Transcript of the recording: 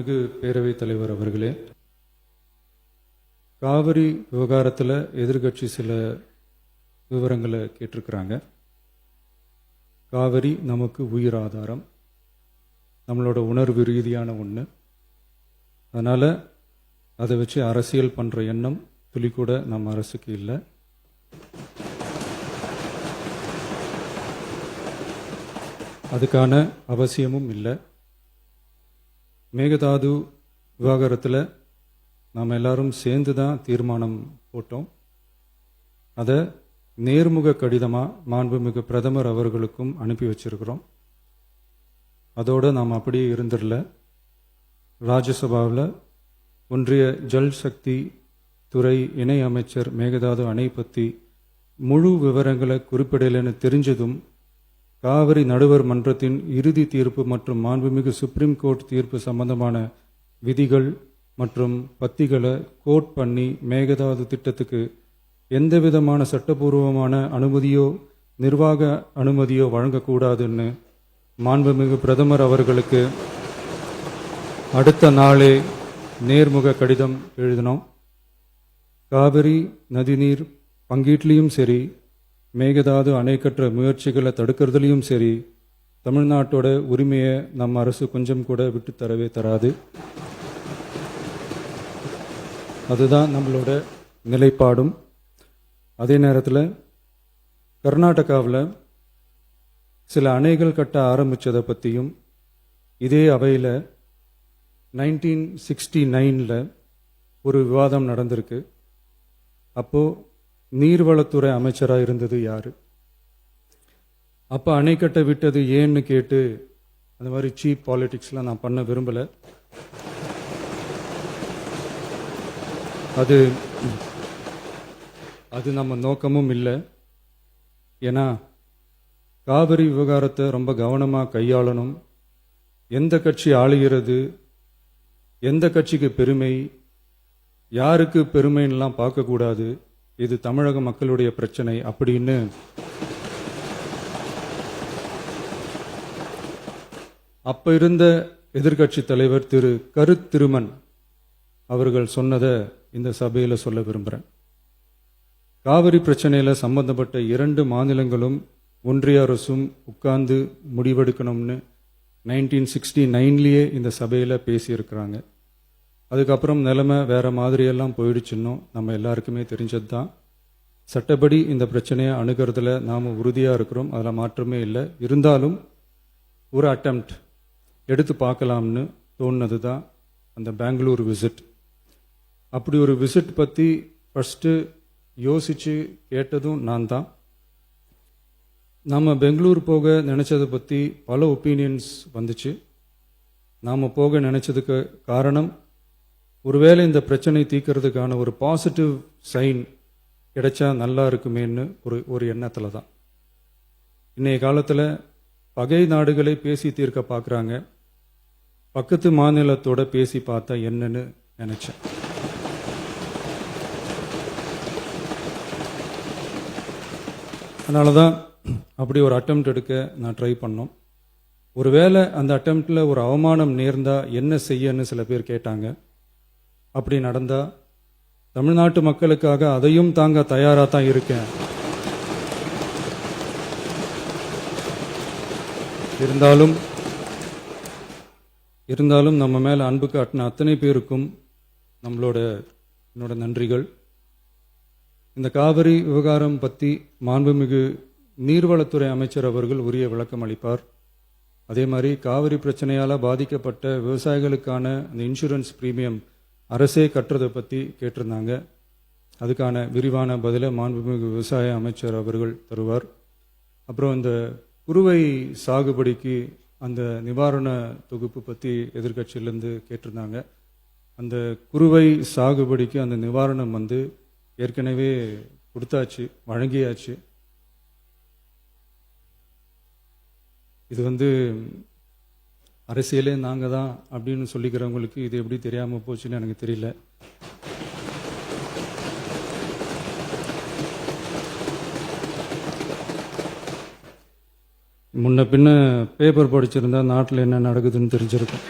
மாண்புமிகு பேரவைத் தலைவர் அவர்களே, காவிரி விவகாரத்தில் எதிர்கட்சி சில விவரங்களை கேட்டிருக்கிறாங்க. காவிரி நமக்கு உயிர் ஆதாரம், நம்மளோட உணர்வு ரீதியான ஒன்று. அதனால் அதை வச்சு அரசியல் பண்ணுற எண்ணம் துளி கூட நம்ம அரசுக்கு இல்லை. அதுக்கான அவசியமும் இல்லை. மேகதாது விவகாரத்தில் நாம் எல்லாரும் சேர்ந்து தான் தீர்மானம் போட்டோம். அதை நேர்முக கடிதமாக மாண்புமிகு பிரதமர் அவர்களுக்கும் அனுப்பி வச்சிருக்கிறோம். அதோடு நாம் அப்படியே இருந்துடல. ராஜ்யசபாவில் ஒன்றிய ஜல் சக்தி துறை இணை அமைச்சர் மேகதாது அணை பற்றி முழு விவரங்களை குறிப்பிடலைன்னு தெரிஞ்சதும் காவிரி நடுவர் மன்றத்தின் இறுதி தீர்ப்பு மற்றும் மாண்புமிகு சுப்ரீம் கோர்ட் தீர்ப்பு சம்பந்தமான விதிகள் மற்றும் பத்திகளை கோட் பண்ணி மேகதாது திட்டத்துக்கு எந்த விதமான சட்டபூர்வமான அனுமதியோ நிர்வாக அனுமதியோ வழங்கக்கூடாதுன்னு மாண்புமிகு பிரதமர் அவர்களுக்கு அடுத்த நாளே நேர்முக கடிதம் எழுதினோம். காவிரி நதிநீர் பங்கீட்லேயும் சரி, மேகதாது அணை கட்டுற முயற்சிகளை தடுக்கிறதுலையும் சரி, தமிழ்நாட்டோட உரிமையை நம்ம அரசு கொஞ்சம் கூட விட்டு தரவே தராது. அதுதான் நம்மளோட நிலைப்பாடும். அதே நேரத்தில் கர்நாடகாவில் சில அணைகள் கட்ட ஆரம்பித்ததை பற்றியும் இதே அவையில் 1969 ஒரு விவாதம் நடந்திருக்கு. அப்போது நீர்வளத்துறை அமைச்சராக இருந்தது யார்? அப்போ அணை கட்ட விட்டது ஏன்னு கேட்டு அந்த மாதிரி சீப் பாலிடிக்ஸ்லாம் நான் பண்ண விரும்பலை. அது நம்ம நோக்கமும் இல்லை. ஏன்னா காவிரி விவகாரத்தை ரொம்ப கவனமாக கையாளணும். எந்த கட்சி ஆளுகிறது, எந்த கட்சிக்கு பெருமை, யாருக்கு பெருமைன்னெலாம் பார்க்கக்கூடாது. இது தமிழக மக்களுடைய பிரச்சனை அப்படின்னு அப்ப இருந்த எதிர்கட்சி தலைவர் திரு திருமன் அவர்கள் சொன்னதை இந்த சபையில் சொல்ல விரும்புகிறேன். காவிரி பிரச்சனையில் சம்பந்தப்பட்ட 2 மாநிலங்களும் ஒன்றிய அரசும் உட்கார்ந்து முடிவெடுக்கணும்னு 1969 இந்த சபையில் பேசியிருக்கிறாங்க. அதுக்கப்புறம் நிலைமை வேறு மாதிரியெல்லாம் போயிடுச்சுன்னும் நம்ம எல்லாருக்குமே தெரிஞ்சது தான். சட்டப்படி இந்த பிரச்சனையை அணுகிறதுல நாம் உறுதியாக இருக்கிறோம், அதில் மாற்றமே இல்லை. இருந்தாலும் ஒரு அட்டெம்ப்ட் எடுத்து பார்க்கலாம்னு தோணுனது தான் அந்த பெங்களூர் விசிட். அப்படி ஒரு விசிட் பற்றி ஃபஸ்ட்டு யோசித்து கேட்டதும் நான் தான். நாம் பெங்களூர் போக நினச்சதை பற்றி பல ஒப்பீனியன்ஸ் வந்துச்சு. நாம் போக நினச்சதுக்கு காரணம், ஒருவேளை இந்த பிரச்சனை தீர்க்கறதுக்கான ஒரு பாசிட்டிவ் சைன் கிடைச்சா நல்லா இருக்குமேன்னு ஒரு எண்ணத்தில் தான். இன்றைய காலத்தில் பகை நாடுகளை பேசி தீர்க்க பார்க்குறாங்க, பக்கத்து மாநிலத்தோட பேசி பார்த்தா என்னன்னு நினச்சேன். அதனால தான் அப்படி ஒரு அட்டெம்ப்ட் எடுக்க நான் ட்ரை பண்ணோம். ஒருவேளை அந்த அட்டெம்ப்டில் ஒரு அவமானம் நேர்ந்தால் என்ன செய்யன்னு சில பேர் கேட்டாங்க. அப்படி நடந்தால் தமிழ்நாட்டு மக்களுக்காக அதையும் தாங்க தயாராக தான் இருக்கேன். இருந்தாலும் நம்ம மேலே அன்பு காட்டின அத்தனை பேருக்கும் என்னோட நன்றிகள். இந்த காவிரி விவகாரம் பற்றி மாண்புமிகு நீர்வளத்துறை அமைச்சர் அவர்கள் உரிய விளக்கம் அளிப்பார். அதே மாதிரி காவிரி பிரச்சனையால் பாதிக்கப்பட்ட விவசாயிகளுக்கான அந்த இன்சூரன்ஸ் பிரீமியம் அரசே கட்டுறதை பற்றி கேட்டிருந்தாங்க. அதுக்கான விரிவான பதிலை மாண்புமிகு விவசாய அமைச்சர் அவர்கள் தருவார். அப்புறம் இந்த குறுவை சாகுபடிக்கு அந்த நிவாரண தொகுப்பு பற்றி எதிர்கட்சியிலேருந்து கேட்டிருந்தாங்க. அந்த குறுவை சாகுபடிக்கு அந்த நிவாரணம் ஏற்கனவே கொடுத்தாச்சு, வழங்கியாச்சு. இது அரசியலே நாங்கள் தான் அப்படின்னு சொல்லிக்கிறவங்களுக்கு இது எப்படி தெரியாமல் போச்சுன்னு எனக்கு தெரியல. முன்ன பின்ன பேப்பர் படிச்சிருந்தா நாட்டில் என்ன நடக்குதுன்னு தெரிஞ்சிருக்கும்.